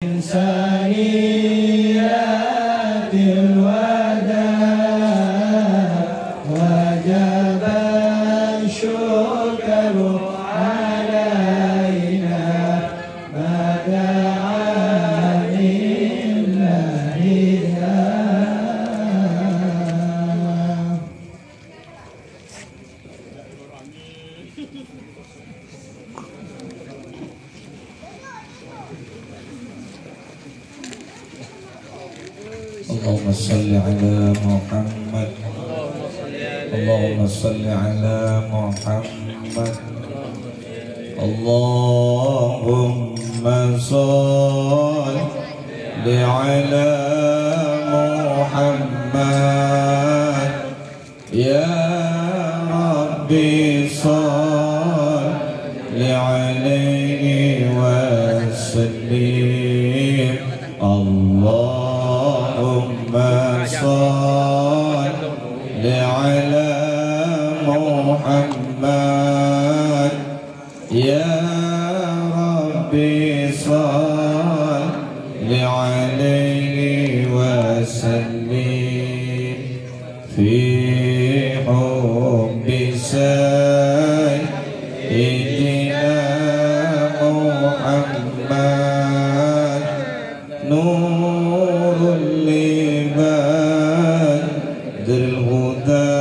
سنيات الوداع وجب الشكر علينا ما دعا لله اللهم صل على محمد اللهم صل على محمد اللهم صل على محمد يا ربي صل عليه وسلم اللهم صل على محمد يا ربي صل عليه وسلم في حب سيدنا محمد نور لبدر الهدى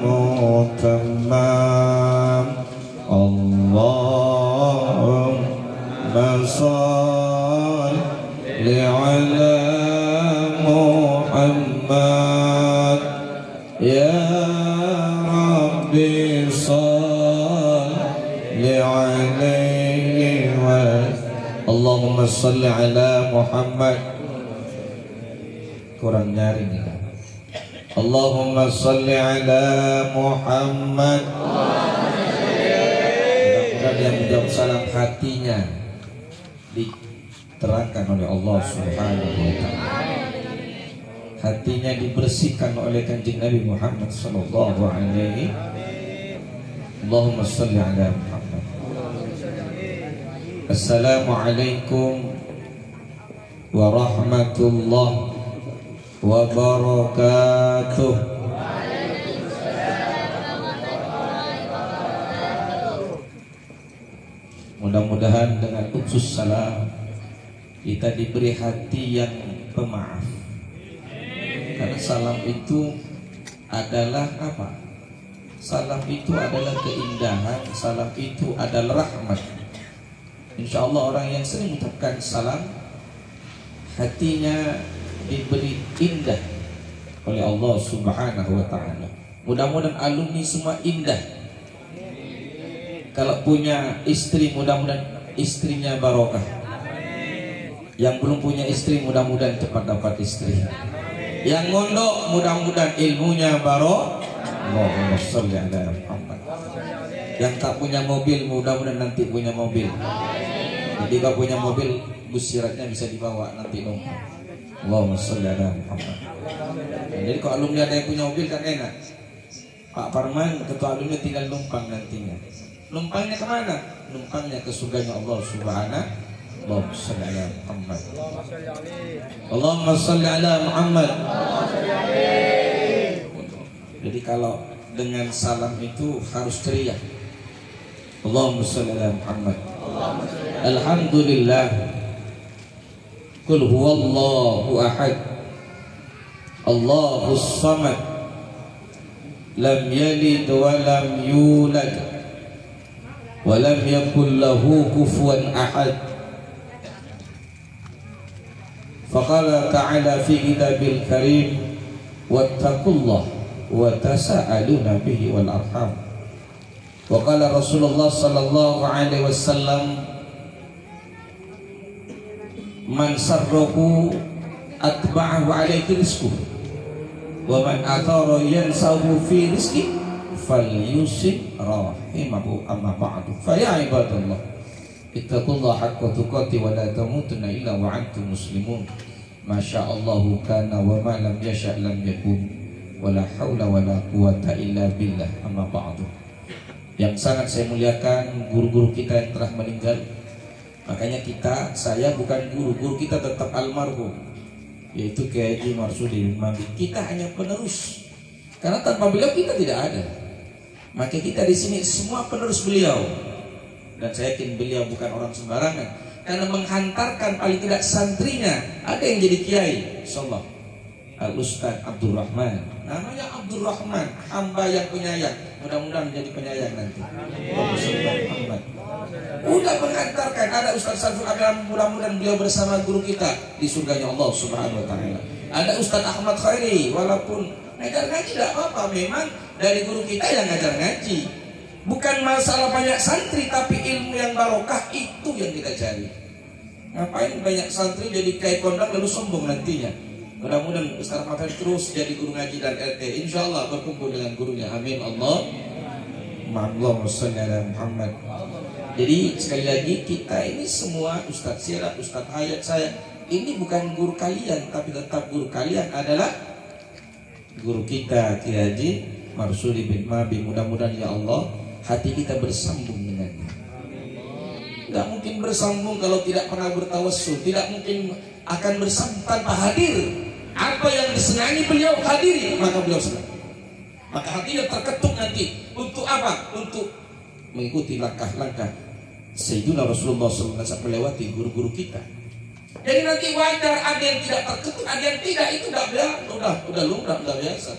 متمم اللهم صل على محمد يا ربي صل عليه اللهم صل على محمد kurang nyaring kita. Allahumma salli ala Muhammad. Mudah-mudahan yang menjawab salam hatinya diterangkan oleh Allah Subhanahu wa ta'ala. Hatinya dibersihkan oleh Kanjeng Nabi Muhammad sallallahu alaihi. Allahumma salli ala Muhammad. Assalamualaikum warahmatullahi wabarakatuh. Mudah-mudahan dengan utus salam kita diberi hati yang pemaaf. Karena salam itu adalah apa? Salam itu adalah keindahan, salam itu adalah rahmat. Insya Allah orang yang sering mengucapkan salam hatinya diberi indah oleh Allah Subhanahu wa ta'ala. Mudah-mudahan alumni semua indah. Kalau punya istri mudah-mudahan istrinya barokah. Yang belum punya istri mudah-mudahan cepat dapat istri. Yang ngondok mudah-mudahan ilmunya barokah. Allahumma sholli ala Muhammad. Yang tak punya mobil mudah-mudahan nanti punya mobil. Jadi kalau punya mobil busiratnya bisa dibawa nanti numpang. Allahumma sholli ala Muhammad. Jadi kalau alumni ada yang punya mobil kan enak. Pak Parman ketua alumni tinggal numpang nantinya. Numpangnya kemana? Numpangnya ke surganya Allah Subhanahu. Allahumma sholli ala Muhammad. Allahumma sholli ala Muhammad. Jadi kalau dengan salam itu harus ceria. Allahumma sholli ala Muhammad. Alhamdulillah. Qul huwallahu ahad. Allahus samad. Lam yalid wa lam yulad wa lam yakul lahu kufuwan ahad. Faqala ta'ala fi kitabil karim wattaqullah wa tasa'aluna bihi wal arham. Wa qala Rasulullah sallallahu alaihi wasallam man sarrahu atba'ahu alaihi rizquh wa man athara yansahu fi rizqi falyusib rahimahu amma ba'du. Fa ya ibadallah ittaqullaha haqqa tuqatih wa la tamutunna illa wa antum muslimun. Masyaallahu kana wa ma lam yasha' lam yakun wa la haula wa la quwata illa billah amma ba'du. Yang sangat saya muliakan guru-guru kita yang telah meninggal, Makanya saya bukan guru kita tetap almarhum, yaitu Kiai Haji Marsudi bin Mabi. Kita hanya penerus, karena tanpa beliau kita tidak ada. Maka kita di sini semua penerus beliau, dan saya yakin beliau bukan orang sembarangan, karena menghantarkan paling tidak santrinya ada yang jadi kiai. Insyaallah Al-Ustaz Abdul Rahman, namanya Abdul Rahman, hamba yang penyayang. Mudah-mudahan menjadi penyayang nanti. Muhammad. Udah menghantarkan, ada Ustaz Saiful Alam, mudah-mudahan beliau bersama guru kita di surganya Allah Subhanahu wa taala. Ada Ustaz Ahmad Khairi, walaupun ngajar ngaji tidak apa-apa, memang dari guru kita yang ngajar ngaji. Bukan masalah banyak santri, tapi ilmu yang barokah itu yang kita cari. Ngapain banyak santri jadi kayak kondang lalu sombong nantinya. Mudah-mudahan Ustaz Ahmad Khairi terus jadi guru ngaji dan RT, insyaallah berkumpul dengan gurunya. Amin Allahumma shalli ala Muhammad. Jadi sekali lagi, kita ini semua Ustaz Sirah, Ustaz Hayat, saya ini bukan guru kalian, tapi tetap guru kalian adalah guru kita Kiai Haji Marsudi bin Mabi. Mudah-mudahan ya Allah hati kita bersambung dengannya. Tidak mungkin bersambung kalau tidak pernah bertawassul. Tidak mungkin akan bersambung tanpa hadir. Apa yang disenangi beliau hadiri, maka beliau senang. Maka hatinya terketuk nanti. Untuk apa? Untuk mengikuti langkah-langkah Sayyidina Rasulullah SAW melewati guru-guru kita. Jadi nanti wajar ada yang tidak terketuk, ada yang tidak. Itu udah lumrah, udah biasa.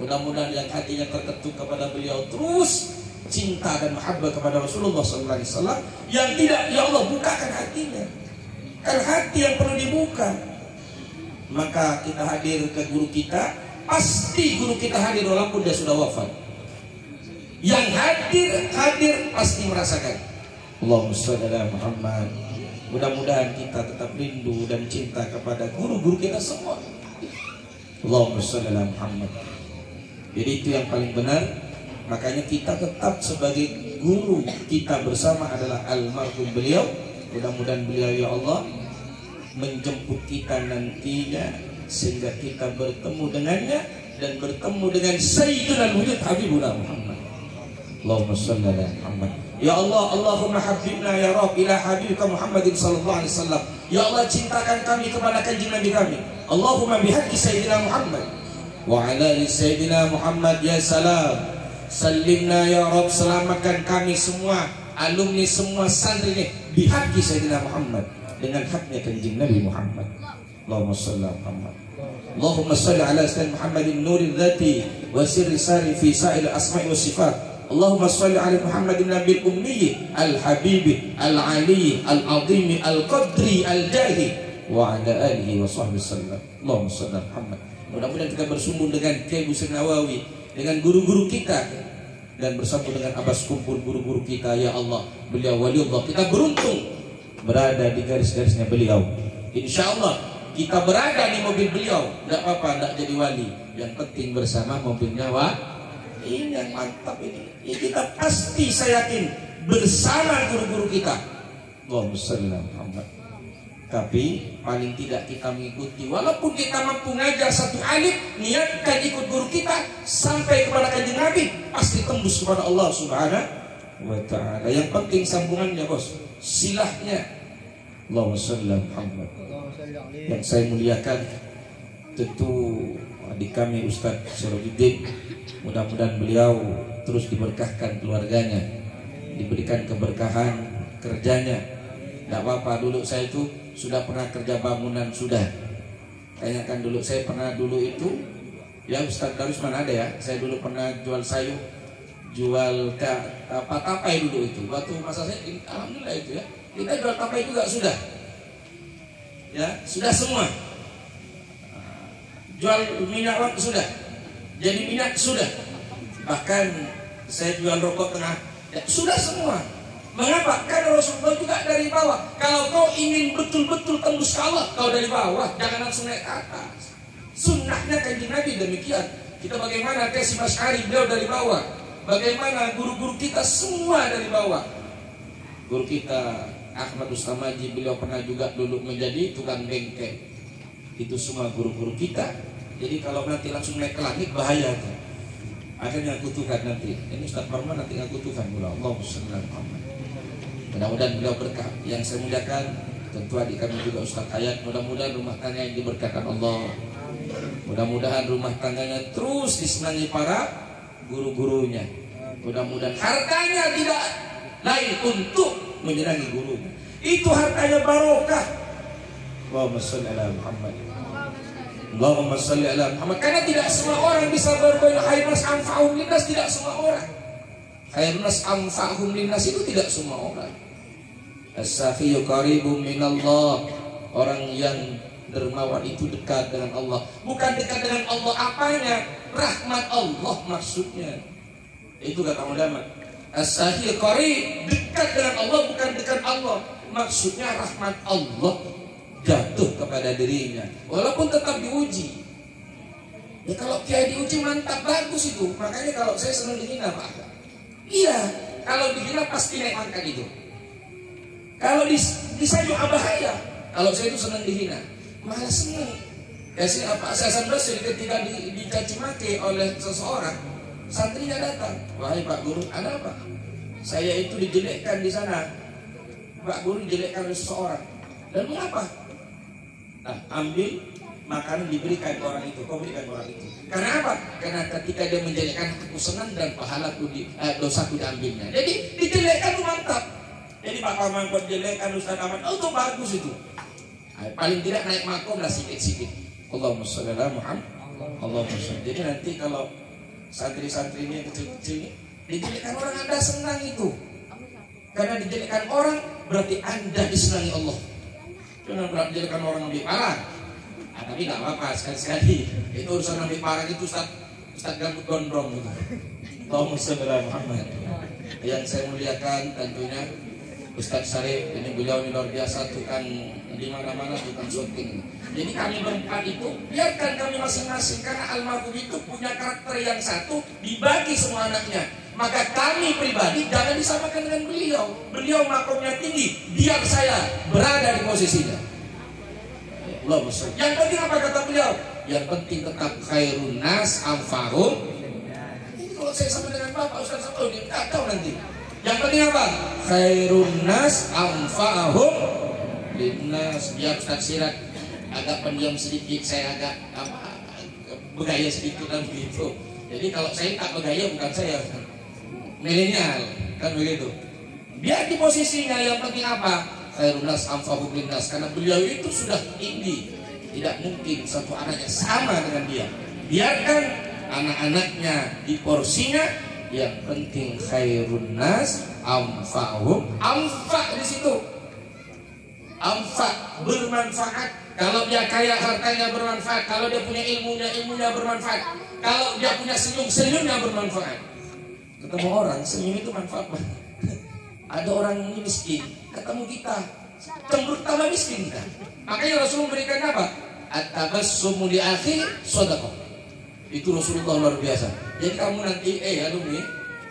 Mudah-mudahan yang hatinya terketuk kepada beliau terus cinta dan mahabbah kepada Rasulullah SAW. Yang tidak, ya Allah bukakan hatinya. Kan hati yang perlu dibuka. Maka kita hadir ke guru kita, pasti guru kita hadir walaupun dia sudah wafat. Yang hadir pasti merasakan. Allahumma shalli ala Muhammad. Mudah-mudahan kita tetap rindu dan cinta kepada guru-guru kita semua. Allahumma shalli ala Muhammad. Jadi itu yang paling benar. Makanya kita tetap sebagai guru kita bersama adalah almarhum beliau. Mudah-mudahan beliau ya Allah menjemput kita nantinya sehingga kita bertemu dengannya dan bertemu dengan Sayyidul Wujud Habibuna Muhammad. Allahumma shalli ala Muhammad. Ya Allah, Allahumma habibna ya Rabb ila habibika Muhammadin sallallahu alaihi wasallam. Ya Allah, cintakan kami kepada kanjeng Nabi kami. Allahumma bihaqqi Sayyidina Muhammad wa ala ali Sayyidina Muhammad ya salam. Salimna ya Rabb, selamatkan kami semua, alumni semua santri ini bihaqqi Sayyidina Muhammad, dengan haknya kanjeng Nabi Muhammad. Allahumma shalli ala Muhammad. Allahumma shalli ala sayyidina Muhammadin nuril dzati wa sirri sari fi sa'il asma'i was sifat. Allahumma shalli ala Muhammadin nabil ummi al habibi al ali al azimi al qadri al jahi wa ala alihi wa sahbihi sallam. Allahumma shalli ala Muhammad. Mudah-mudahan kita bersumber dengan Kiai Busri Nawawi, dengan guru-guru kita, dan bersambung dengan Abbas kumpul guru-guru kita. Ya Allah, beliau waliullah, kita beruntung berada di garis-garisnya beliau. Insya Allah kita berada di mobil beliau, tidak apa-apa, tidak jadi wali. Yang penting bersama mobilnya ini yang mantap ini. Ya, kita pasti, saya yakin bersama guru-guru kita. Allahumma shalli ala Muhammad. Tapi paling tidak kita mengikuti, walaupun kita mampu ngajar satu alif, niatkan ikut guru kita sampai kepada kanjeng Nabi, pasti tembus kepada Allah Subhanahu wa ta'ala. Yang penting sambungannya bos, silahnya. Allahumma shalli ala Muhammad. Yang saya muliakan tentu adik kami Ustaz Syarifudin. Mudah-mudahan beliau terus diberkahkan keluarganya, diberikan keberkahan kerjanya. Tidak apa-apa, dulu saya itu sudah pernah kerja bangunan, sudah. Kayaknya kan dulu saya pernah dulu itu, ya Ustaz Darus mana ada ya, saya dulu pernah jual sayur, jual tapai dulu itu. Waktu masa saya, alhamdulillah itu ya, kita jual tapai juga sudah. Ya, sudah semua. Jual minyak wangi sudah. Jadi minyak sudah. Bahkan saya jual rokok tengah, ya, sudah semua. Mengapa? Karena Rasulullah juga dari bawah. Kalau kau ingin betul-betul tembus ke Allah, kau dari bawah, jangan langsung naik ke atas. Sunnahnya kanjeng Nabi demikian. Kita bagaimana Kasim Asy'ari, beliau dari bawah. Bagaimana guru-guru kita semua dari bawah. Guru kita Ahmad Ustamaji, beliau pernah juga dulu menjadi tukang bengkel. Itu semua guru-guru kita. Jadi kalau nanti langsung naik ke langit bahaya tuh. Akhirnya kutukan nanti. Ini Ustaz Parman nanti ngaku Tuhan. Allahumma shalli ala Muhammad. Mudah-mudahan beliau berkah. Yang saya muliakan tentu adik kami juga Ustaz Hayat, mudah-mudahan rumah tangga yang diberkahkan Allah. Mudah-mudahan rumah tangganya terus disenangi para guru-gurunya. Mudah-mudahan hartanya tidak lain untuk menyenangi gurunya. Itu hartanya barokah. Allahumma sholli ala Muhammad. Allahumma sholli ala Muhammad. Karena tidak semua orang bisa berbuat khairas anfa'hum linnas, tidak semua orang. Khairas anfa'hum linnas itu tidak semua orang. As-sakhiyyu qaribun minallah. Orang yang dermawan itu dekat dengan Allah. Bukan dekat dengan Allah apanya? Rahmat Allah maksudnya. Itu kata ulama. As-sakhiyyu qarib, dekat dengan Allah bukan dekat Allah. Maksudnya rahmat Allah jatuh kepada dirinya. Walaupun tetap diuji. Ya kalau dia diuji mantap, bagus itu. Makanya kalau saya senang dihina Pak. Iya, kalau dihina pasti naik pangkat itu. Kalau disanjung bahaya. Kalau saya itu senang dihina, malah senang. Kasih apa? Saya Basri ketika dicaci maki oleh seseorang, santrinya datang. Wahai Pak Guru, ada apa? Saya itu dijelekkan di sana. Pak Guru dijelekkan oleh seseorang. Dan mengapa? Nah, ambil makanan diberikan orang itu, kau berikan orang itu. Karena apa? Karena ketika dia menjelekkan, aku senang dan pahalaku dosaku diambilnya. Jadi dijelekkan itu mantap. Jadi Pak Paman buat jelekkan Ustaz Ahmad, oh itu bagus itu. Nah, paling tidak naik makom lah sedikit-sedikit. Allahumma sholli ala Muhammad. Allahumma sholli. Jadi nanti kalau santri-santrinya kecil-kecil dijelekkan orang, Anda senang itu. Karena dijelekkan orang berarti Anda disenangi Allah. Jangan berarti dijelekkan orang lebih parah. Nah, tapi nggak apa-apa sekali-sekali. Itu urusan lebih parah itu Ustaz gambut gondrong gitu. Allahumma sholli ala Muhammad. Yang saya muliakan tentunya Ustaz Syarif, ini beliau ini luar biasa, tukang di mana-mana, tukang syuting. Jadi kami berempat itu biarkan kami masing-masing, karena almarhum itu punya karakter yang satu, dibagi semua anaknya. Maka kami pribadi jangan disamakan dengan beliau. Beliau makomnya tinggi, biar saya berada di posisinya. Yang penting apa kata beliau? Yang penting tetap khairun nas anfa'hum. Ini kalau saya sama dengan Bapak Ustaz Sabtu, dia tak tahu nanti. Yang penting apa? Khairun nas anfa'hum linnas. Biar Ustaz Sirat agak pendiam sedikit, saya agak bergaya sedikit dan begitu. Jadi kalau saya tak bergaya bukan saya milenial, kan begitu. Biar di posisinya, yang penting apa? Khairun nas anfa'hum linnas. Karena beliau itu sudah tinggi, tidak mungkin satu anaknya sama dengan dia. Biarkan anak-anaknya di porsinya. Yang penting khairun nas anfa'hum. Anfa' di situ. Anfa' bermanfaat. Kalau dia kaya, hartanya bermanfaat. Kalau dia punya ilmunya bermanfaat. Kalau dia punya senyumnya bermanfaat. Ketemu orang, senyum itu manfaat banget. Ada orang miskin, ketemu kita, cemberut tambah miskin kita. Makanya Rasulullah memberikan apa? At-tabassumu li akhi shadaqah. Itu Rasulullah luar biasa. Jadi kamu nanti alumni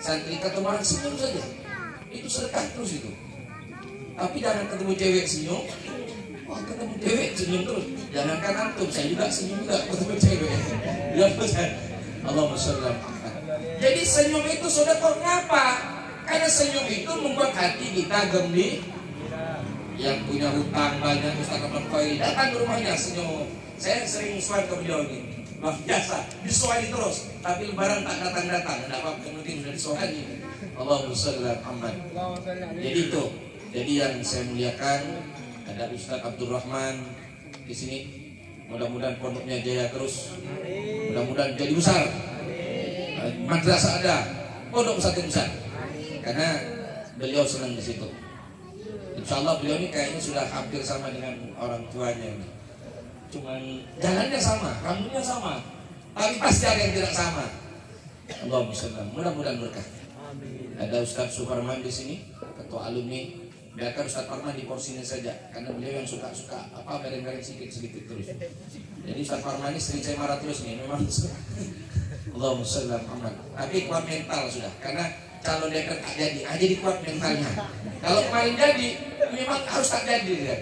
santri ketemu orang senyum saja, itu sedekah terus itu. Tapi jangan ketemu cewek senyum. Wah, ketemu cewek senyum terus. Jangankan antum, saya juga senyum juga ketemu cewek. Ya Ustaz. Allahumma sholli ala Muhammad. Jadi senyum itu sedekah. Kenapa? Karena senyum itu membuat hati kita gembira. Yang punya hutang banyak, Ustaz Ahmad Khairi datang ke rumahnya senyum. Saya sering suara ke beliau ini. Luar biasa, disuai terus. Tapi lebaran tak datang-datang. Tidak apa-apa, yang penting sudah disuai. Allahumma sholli ala Muhammad. Jadi itu. Jadi yang saya muliakan, ada Ustaz Abdul Rahman di sini. Mudah-mudahan pondoknya jaya terus. Mudah-mudahan jadi besar. Madrasah ada, pondok satu besar. Karena beliau senang di situ. Insya Allah beliau ini kayaknya sudah hampir sama dengan orang tuanya. Cuman jalannya sama, rambutnya sama, tapi pasti ada yang tidak sama. Allahumma sholli. Mudah-mudahan berkah. Ada Ustaz Suparman di sini, ketua alumni. Biarkan Ustaz Parman di porsinya saja, karena beliau yang suka apa bareng-bareng sedikit terus. Jadi Ustaz Parman ini sering saya marah terus nih, memang. Allahumma sholli ala Muhammad. Tapi kuat mental sudah, karena calon dia tak jadi, aja di kuat mentalnya. Kalau kemarin jadi, memang harus tak jadi dia.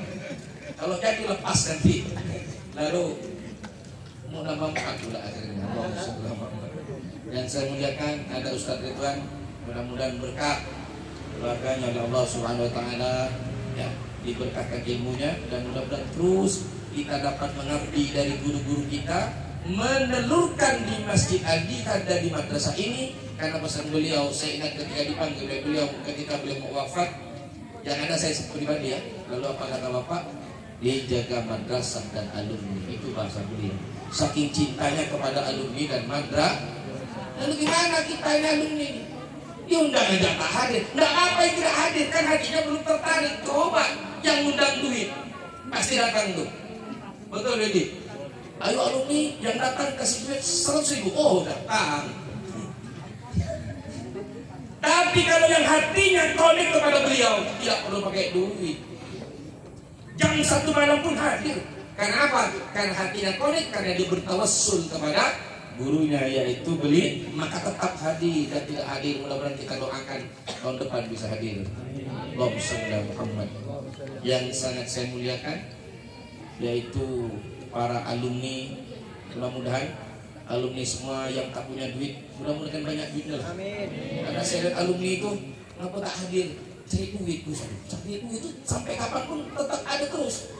Kalau jadi lepas nanti. Lalu mudah manfaat pula akhirnya. Allahumma sholli ala Muhammad. Yang saya muliakan ada Ustaz Ridwan, mudah-mudahan berkah. keluarganya oleh Allah Subhanahu wa taala, ya, diberkahkan ilmunya, dan mudah-mudahan terus kita dapat mengabdi dari guru-guru kita, menelurkan di Masjid Al-Jihad dan di madrasah ini. Karena pesan beliau, saya ingat ketika dipanggil oleh beliau ketika beliau mau wafat, yang ada saya pribadi ya, lalu apa kata bapak? Dia jaga madrasah dan alumni, itu bahasa beliau. Saking cintanya kepada alumni dan madrasah. Lalu gimana kita ini alumni? Diundang aja tak hadir, nggak apa yang tidak hadir, kan hatinya belum tertarik. Coba yang undang duit, pasti datang tuh. Betul jadi. Ayo alumni yang datang kasih duit 100.000, oh datang. Tapi kalau yang hatinya connect kepada beliau, tidak perlu pakai duit. Jam 1 malam pun hadir. Karena apa? Karena hatinya connect, karena dia bertawassul kepada gurunya, yaitu beli, maka tetap hadir. Dan tidak hadir, mudah-mudahan kita doakan tahun depan bisa hadir. Allahumma shalli ala Muhammad. Yang sangat saya muliakan, yaitu para alumni, mudah-mudahan alumni semua yang tak punya duit, mudah-mudahan banyak duitnya lah. Karena saya lihat alumni itu kenapa tak hadir, cari duit, cari duit itu sampai kapanpun tetap ada terus.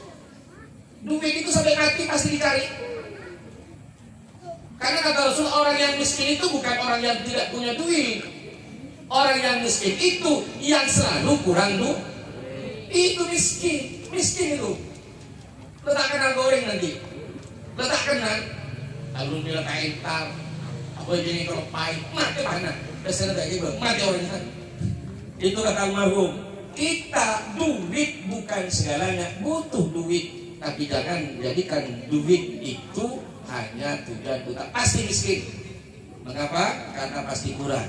Duit itu sampai mati pasti dicari. Karena kata Rasul, orang yang miskin itu bukan orang yang tidak punya duit. Orang yang miskin itu yang selalu kurang duit. Itu miskin, miskin itu. Letak kenal goreng nanti, letak kenal. Alumni letak entar, apa jadi kalau pahit, mati mana? Dasar tak gitu, mati orangnya. Itu kata almarhum. Kita duit bukan segalanya, butuh duit, tapi jangan jadikan duit itu hanya tujuan utama. Pasti miskin. Mengapa? Karena pasti kurang.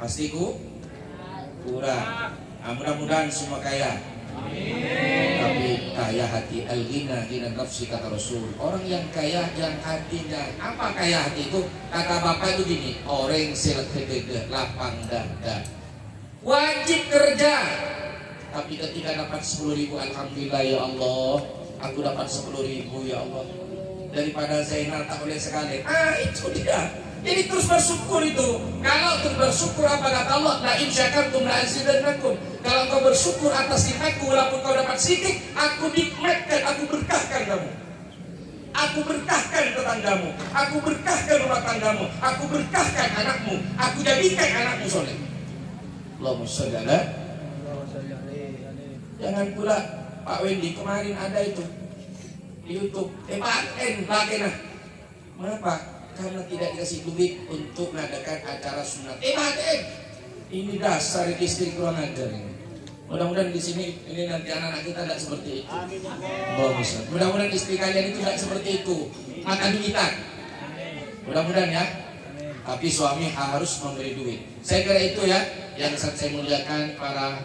Pasti kurang. Nah, mudah-mudahan semua kaya. Tapi kaya hati, al-ghina ghina nafsi, kata Rasul. Orang yang kaya yang hatinya, apa kaya hati itu? Kata bapak itu gini, orang selekede lapang dada, wajib kerja. Tapi ketika dapat 10.000, alhamdulillah ya Allah, aku dapat 10.000 ya Allah, daripada Zainal tak boleh sekali. Itu dia. Jadi terus bersyukur itu. Kalau terus bersyukur, apa kata Allah? La in syakartum la azidannakum. Kalau kau bersyukur atas nikmatku, walaupun kau dapat sedikit, aku nikmatkan, aku berkahkan kamu. Aku berkahkan tetanggamu, aku berkahkan rumah tanggamu, aku berkahkan anakmu, aku jadikan anakmu soleh. Allahumma sholli ala. Jangan pula Pak Wendy kemarin ada itu di YouTube, pakai. Mengapa? Karena tidak dikasih duit untuk mengadakan acara sunat. Ini dasar istri kurang ajar ini. Mudah-mudahan di sini ini nanti anak-anak kita tidak seperti itu. Mudah-mudahan istri kalian itu tidak seperti itu. Makan duitan. Mudah-mudahan ya. Tapi suami harus memberi duit. Saya kira itu ya yang saya muliakan para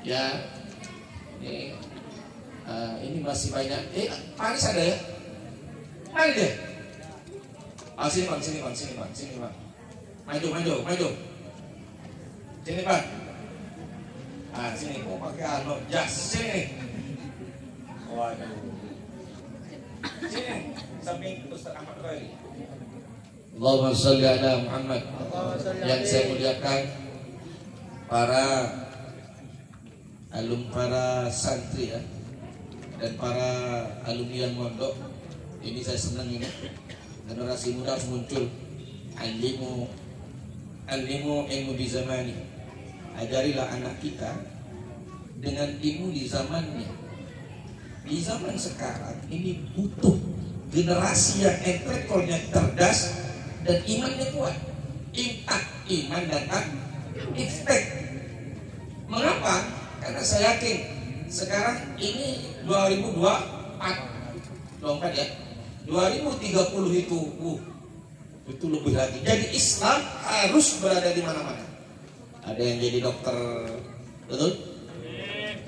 ya. Ini masih banyak. Paris ada ya? Mana dia? Sini bang. Maju. Sini bang. Sini. Oh pakai jas. Sini. Waduh. Sini. Samping Ustaz Ahmad Khairi. Allahumma sholli ala Muhammad. Yang saya muliakan para para santri ya, dan para alumni yang mondok. Ini saya senang ini. Generasi muda harus muncul. Alimu ilmu di zamani. Ajarilah anak kita dengan ilmu di zamannya. Di zaman sekarang ini butuh generasi yang intelektualnya cerdas dan imannya kuat. Iman dan iftek. Mengapa? Karena saya yakin sekarang ini 2024 ya. 2030 itu lebih lagi. Jadi Islam harus berada di mana-mana. Ada yang jadi dokter, betul?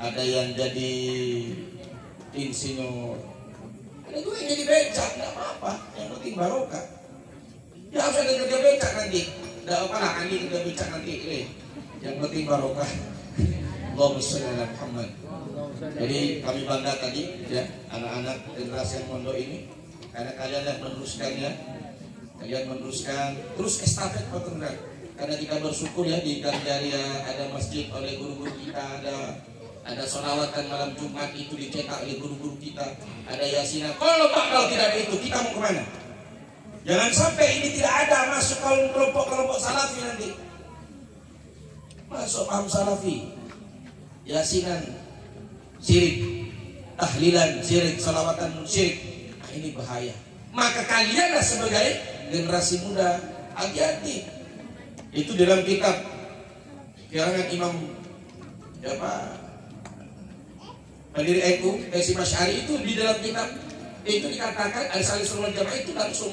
Ada yang jadi insinyur. Ada juga yang jadi becak, nggak apa-apa. Yang penting barokah. Ya harus ada kerja becak nanti. Nggak apa-apa, nanti kerja becak nanti. Yang penting barokah. Allahumma sholli ala Muhammad. Jadi kami bangga tadi ya, anak-anak generasi yang mondok ini. Karena kalian yang meneruskannya, kalian meneruskan terus estafet peternak. karena kita bersyukur ya di Gandaria ada masjid oleh guru-guru kita, ada sholawatan malam Jumat itu dicetak oleh guru-guru kita, ada yasinan. Kalau tidak ada itu, kita mau kemana? Jangan sampai ini tidak ada, masuk kelompok salafi nanti. Masuk paham salafi, yasinan syirik, tahlilan syirik, sholawatan syirik. Nah, ini bahaya. Maka kalianlah sebagai generasi muda hati-hati. Itu dalam kitab karangan Imam pendiri NU Hasyim Asy'ari, itu di dalam kitab itu dikatakan Ahlussunnah wal Jamaah itu langsung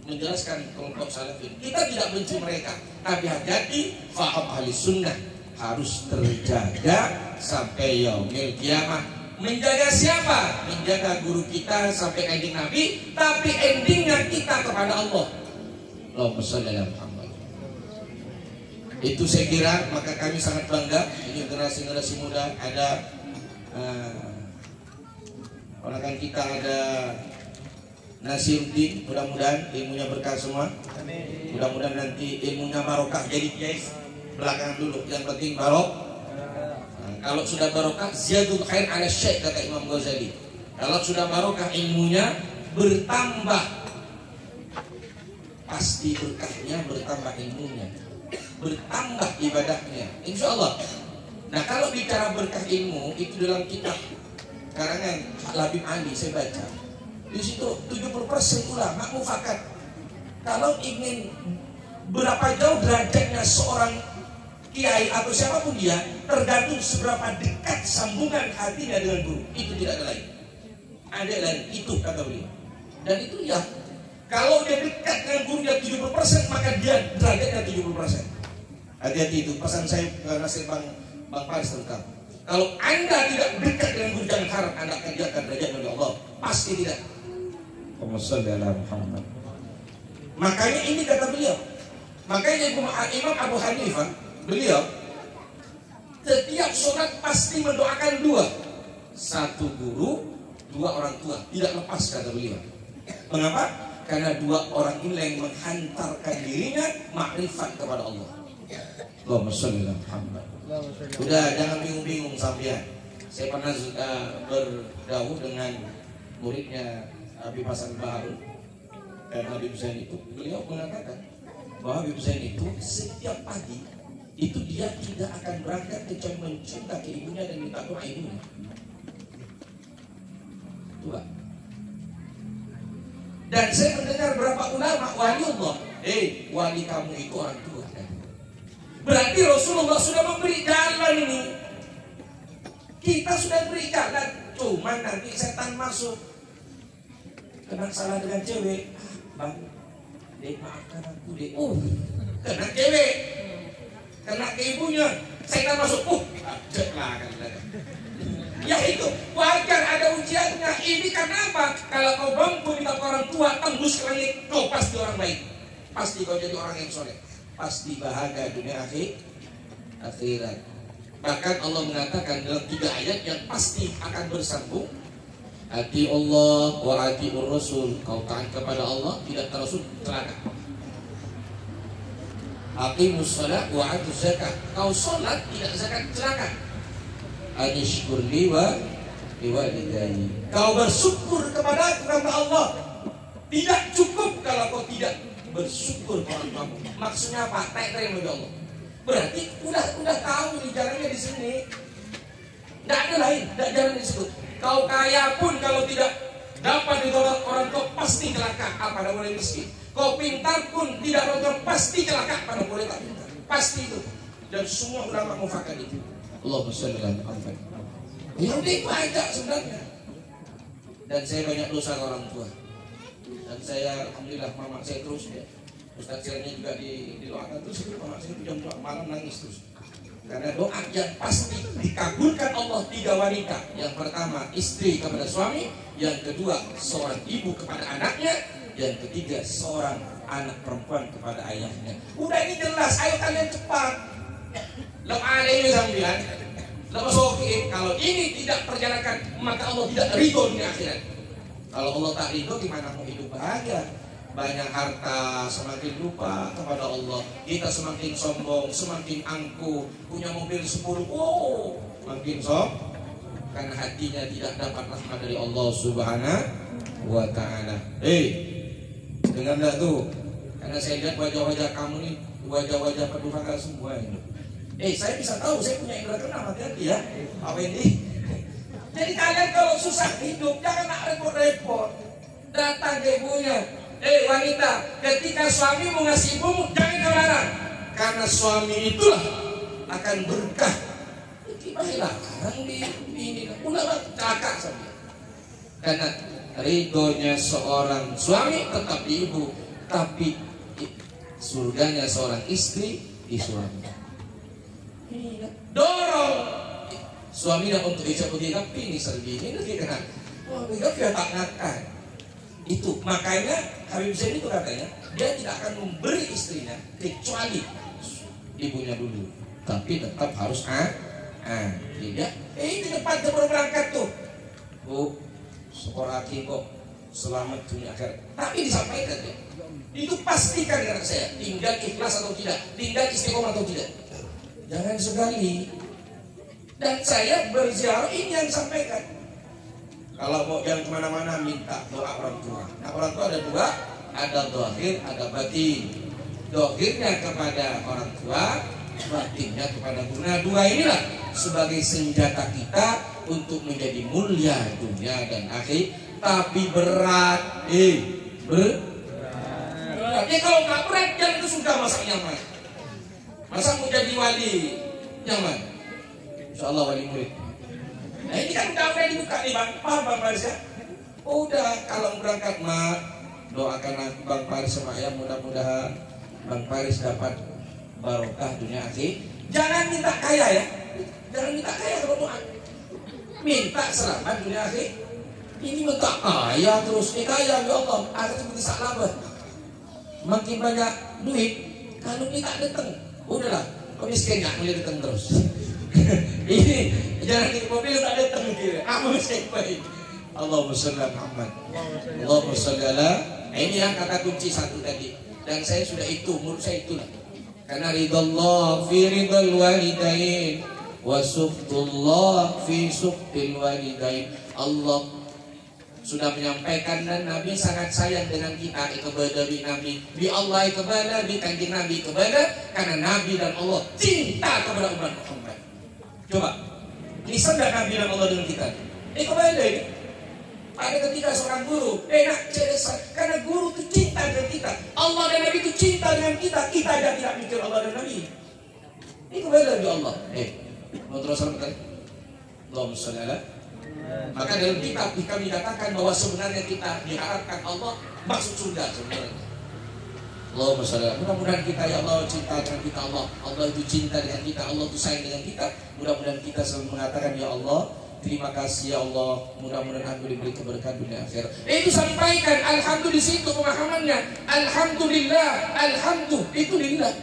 menjelaskan kelompok salafin. Kita tidak benci mereka, tapi hati-hati, faham ahli sunnah harus terjaga sampai yaumil kiamah. Menjaga siapa? Menjaga guru kita sampai kanjeng Nabi, tapi endingnya kita kepada Allah. Allahumma shalli ala Muhammad. Itu saya kira, maka kami sangat bangga ini generasi muda. Ada ponakan kita, ada Nasiruddin, mudah-mudahan ilmunya berkah semua. Mudah-mudahan nanti ilmunya barokah jadi kiai belakangan dulu, yang penting barok. Kalau sudah barokah, ziyadul khair ala syekh, kata Imam Ghazali. Kalau sudah barokah ilmunya bertambah, pasti berkahnya bertambah, ilmunya bertambah, ibadahnya, insya Allah. Nah, kalau bicara berkah ilmu itu dalam kitab karangan Labib Ali saya baca, di situ 70% ulama mufakat kalau ingin berapa jauh derajatnya seorang kiai atau siapapun dia, tergantung seberapa dekat sambungan hatinya dengan guru. Itu tidak ada lain, ada lain itu kata beliau. Dan itu ya, kalau dia dekat dengan gurunya 70%, maka dia derajatnya 70%. Hati-hati, itu pesan saya ke nasib Bang Faris terutama. Kalau Anda tidak dekat dengan guru, jangan harap Anda akan diangkat derajatnya oleh Allah. Pasti tidak. Muhammad. Makanya ini kata beliau. Makanya Imam Abu Hanifah, beliau setiap sholat pasti mendoakan dua. Satu guru, dua orang tua. Tidak lepas kata beliau. Mengapa? Karena dua orang ini yang menghantarkan dirinya makrifat kepada Allah. Allahumma sholli ala Muhammad. Udah, jangan bingung-bingung sampean. Saya pernah berdakwah dengan muridnya Habib Hasan Baharun dan Habib Zain itu. Beliau mengatakan bahwa Habib Zain itu setiap pagi itu dia tidak akan berangkat kecuali mencium kaki ibunya dan minta doa ibunya. Tuh. Dan saya mendengar berapa ulama wali Allah, wali kamu itu orang tua. Berarti Rasulullah sudah memberi jalan ini. Kita sudah beri jalan, cuman nanti setan masuk. Kena salah dengan cewek, bang, dek maafkan aku dek. Kena cewek, kena ke ibunya, setan masuk. Lah kan. Ya itu wajar, ada ujiannya. Ini kenapa? Kalau kau mampu minta orang tua tembus ke langit, kau pasti orang baik. Pasti kau jadi orang yang soleh. Pasti bahagia dunia akhirat. Bahkan Allah mengatakan dalam 3 ayat yang pasti akan bersambung. Ati Allah wa atiur Rasul. Kau taat kepada Allah, tidak taat Rasul, celaka. Aqimus shalah wa atuz zakat. Kau salat tidak zakat, celaka. Anishkurli wa liwalidayya. Kau bersyukur kepada Allah. Tidak cukup kalau kau tidak bersyukur kepada kamu. Maksudnya apa? Tak terima oleh Allah. Berarti udah tahu di jalannya di sini. Tidak ada lain, tidak jalan di situ. Kau kaya pun kalau tidak dapat ditolak orang tua pasti celaka. Pada boleh miskin. Kau pintar pun tidak orang pasti celaka. Pada boleh tak pintar. Pasti itu. Dan semua ulama mufakat itu. Allahumma sholli ala Muhammad. Yang itu aja sebenarnya. Dan saya banyak dosa ke orang tua. Dan saya alhamdulillah mama saya terus ya. Ustaz Ciranya juga didoakan terus, mama saya jam 2 malam nangis terus. Karena doa yang pasti dikabulkan Allah 3 wanita. Yang pertama istri kepada suami, yang kedua seorang ibu kepada anaknya, yang ketiga seorang anak perempuan kepada ayahnya. Udah ini jelas, ayo kalian cepat. Ini sambilan. Kalau ini tidak perjalanan, maka Allah tidak ridho di akhirat. Kalau Allah tak ridho, gimana mau hidup bahagia? banyak harta, semakin lupa kepada Allah. Kita semakin sombong, semakin angkuh, punya mobil 10, wow, makin karena hatinya tidak dapat rahmat dari Allah Subhanahu wa Ta'ala. Dengarlah tuh, karena saya lihat wajah-wajah kamu nih, wajah-wajah pendurhaka semua ini. Saya bisa tahu, saya punya indera keenam, hati-hati ya. Apa ini? Jadi kalian kalau susah hidup, jangan nak repot-repot. Datang ke ibunya. Wanita, ketika suami mau ngasih ibumu, jangan kemana. Karena suami itulah akan berkah. Tiba-tiba larang di ini, udah cakap saja. Karena ridhonya seorang suami tetap di ibu, tapi surganya seorang istri di suami. Dorong suaminya untuk ijab dia, tapi ini sergini lagi kena. Wah, dia tak ngakak. Itu makanya Habib Zain itu katanya dia tidak akan memberi istrinya kecuali ibunya dulu, tapi tetap harus dia ini depan baru berangkat tuh, Bu, sekolah kok selamat dunia akhirat, tapi disampaikan ya, itu pastikan dengan saya tinggal ikhlas atau tidak, tinggal istiqomah atau tidak, jangan sekali. Dan saya berziarah ini yang disampaikan. Kalau mau yang kemana-mana minta doa orang tua. Nah, orang tua ada dua, ada dohir, ada batin. Dohirnya kepada orang tua, batinnya kepada guru. Nah, dua inilah sebagai senjata kita untuk menjadi mulia dunia dan akhir. Tapi berat, berat. Kalau nggak berat, jangan itu sudah masa nyaman. Masa mau jadi wali nyaman? Insya Allah wali murid. Nah ini kan udah dibuka nih Bang, paham Bang Faris ya? Udah kalau berangkat mak, doakan Bang Faris sama ayah, mudah-mudahan Bang Faris dapat barokah dunia akhir. Jangan minta kaya ya, jangan minta kaya kalau doa. Minta selamat dunia akhir. Ini minta kaya terus, kaya ya Allah, ada seperti sahabat. Makin banyak duit, kalau minta datang, udahlah, kau miskin nggak boleh datang terus. Ini jangan di mobil tak datang kira. Apa miskin baik. Allahumma sholli ala Muhammad. Allahumma sholli ala. Ini yang kata kunci satu tadi. Dan saya sudah itu, menurut saya itulah. Karena ridallah fi ridal walidain wa suftullah fi suftil walidain. Allah sudah menyampaikan dan Nabi sangat sayang dengan kita kepada Nabi. Bi Allah kepada kanjeng Nabi kepada karena Nabi dan Allah cinta kepada umat Muhammad. Coba, ini sedang Nabi dan Allah dengan kita. Kembali ini. Ada ketika seorang guru, nak karena guru itu cinta dengan kita. Allah dan Nabi itu cinta dengan kita. Kita aja tidak mikir Allah dan Nabi. Ini kembali lagi Allah. Mau terus apa tadi? Allahumma sholli ala. Maka dalam kitab kami katakan bahwa sebenarnya kita diharapkan Allah masuk surga sebenarnya. Allahumma sholli ala. Mudah-mudahan kita ya Allah cinta dengan kita Allah. Allah itu cinta dengan kita, Allah itu sayang dengan kita. Mudah-mudahan kita selalu mengatakan ya Allah, terima kasih ya Allah. Mudah-mudahan aku diberi keberkahan dunia akhirat. Itu sampaikan alhamdulillah di situ pemahamannya. Alhamdulillah, alhamdulillah itu lillah.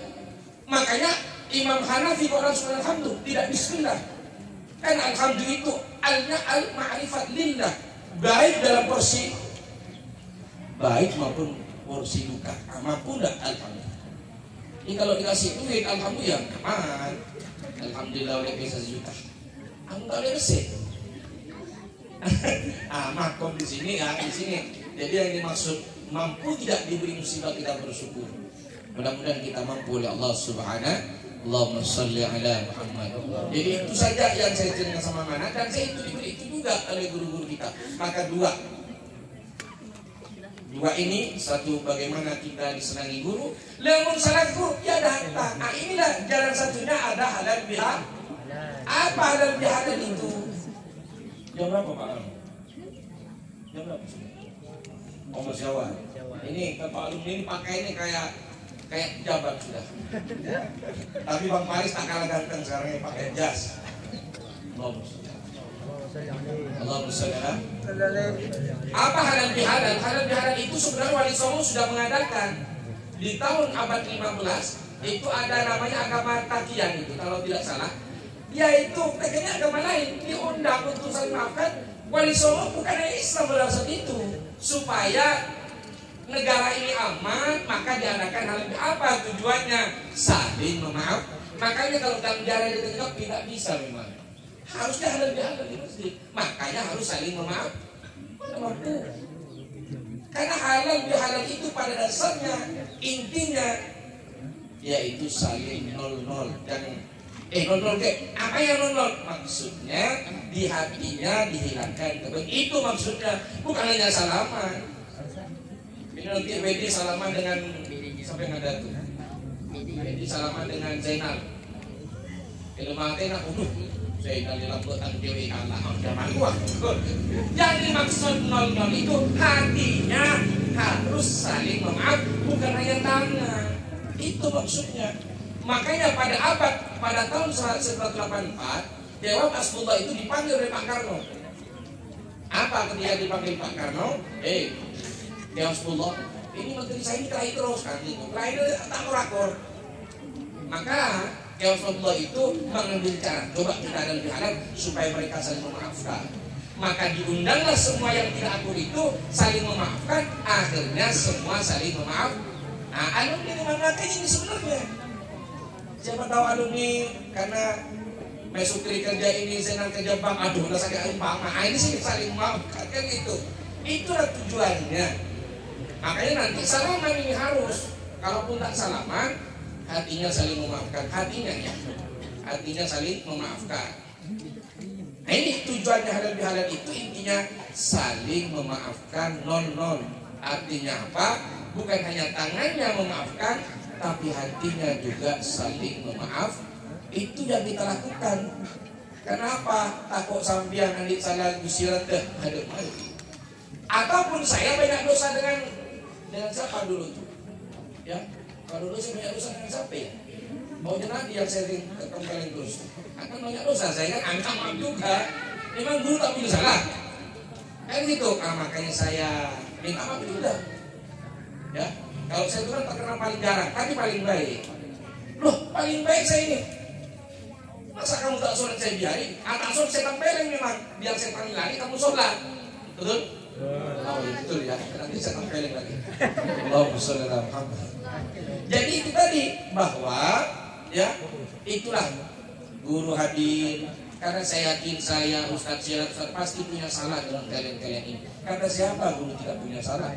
Makanya Imam Hanafi kalau langsung alhamdulillah tidak bismillah. Kan alhamdulillah itu al-ma'rifat lillah. Baik dalam porsi baik maupun porsi duka. Mampu enggak alhamdulillah. Ini kalau dikasih duit alhamdulillah aman. Alhamdulillah oleh bisa sejuta. Enggak boleh bersih. Makom di sini ya, di sini. Jadi yang dimaksud mampu tidak diberi musibah kita bersyukur. Mudah-mudahan kita mampu oleh Allah Subhanahu. Allahumma sholli ala Muhammad. Jadi itu saja yang saya cerita sama mana dan saya itu diberi itu juga oleh guru-guru kita. Maka dua ini satu bagaimana kita disenangi guru. Lamun salah guru ya ada harta. Nah inilah jalan satunya ada halal bihalal. Apa halal bihalal itu? Jam berapa Pak? Jam berapa? Oh masih awal. Ini Pak alumni ini pakainya kayak pejabat sudah. Tapi Bang Faris tak kalah ganteng sekarang pakai jas. Allahumma sholli ala. Apa halal bihalal? Halal bihalal itu sebenarnya Wali Songo sudah mengadakan di tahun abad 15 itu ada namanya agama Takian itu kalau tidak salah. Yaitu kayaknya agama lain diundang untuk saling maafkan. Wali Songo bukan Islam pada saat itu supaya negara ini aman, maka diadakan hal ini. Apa tujuannya? Saling memaaf. Makanya kalau dalam jarah ditegak tidak bisa memang. Harusnya halal bihalal di masjid. Makanya harus saling memaaf. Mana mampu? Karena halal bihalal itu pada dasarnya, intinya yaitu saling nol-nol. Dan nol-nol ke apa yang nol-nol? Maksudnya di hatinya dihilangkan kebaikan. Itu maksudnya, bukan hanya salaman. Ini nanti Wedi salaman dengan siapa yang ada tuh? Wedi salaman dengan Zainal. Kalau mati nak Zainal dilakukan dewi Allah zaman gua. Jadi maksud nol-nol itu hatinya harus saling memaaf, bukan hanya tangan. Itu maksudnya. Makanya pada tahun 1984 Dewan Hasbullah itu dipanggil oleh Pak Karno. Apa ketika dipanggil Pak Karno? Dewan Hasbullah, ini menteri saya ini kelahi terus kan itu. Kelahi tak rakor. Maka Dewan Hasbullah itu mengambil cara, coba kita ada lebih halal supaya mereka saling memaafkan. Maka diundanglah semua yang tidak akur itu saling memaafkan. Akhirnya semua saling memaaf. Nah, alumni mana ini sebenarnya? Siapa tahu alumni karena Mesukri kerja ini, Zainal kerja bank, aduh udah sakit bank, nah ini sih saling maafkan kan itu. Itulah tujuannya. Makanya nanti salaman ini harus, kalaupun tak salaman, hatinya saling memaafkan, hatinya saling memaafkan. Nah ini tujuannya halal bihalal itu intinya saling memaafkan non. Artinya apa? Bukan hanya tangannya memaafkan, tapi hatinya juga saling memaaf. Itu yang kita lakukan. Kenapa? Takut sambian nanti salah gusiran deh. Ataupun saya banyak dosa dengan siapa dulu tuh? Ya, kalau dulu saya banyak dosa dengan siapa ya? Mau nanti yang sering ketemu terus. Akan banyak dosa saya kan angkat juga. Memang guru tak punya salah. Kan gitu. Makanya saya minta maaf juga. Ya. Kalau saya itu kan terkenal paling jarang, tapi paling baik. Loh, paling baik saya ini. Masa kamu tak sholat saya biarin? Tak sholat saya tempelin memang. Biar saya panggil lagi, kamu sholat. Betul? Oh, betul ya. Nanti saya tempelin lagi. Allahumma sholli ala Muhammad. Jadi itu tadi bahwa ya itulah guru hadir. Karena saya yakin saya Ustaz pasti punya salah dengan kalian-kalian ini. Kata siapa guru tidak punya salah?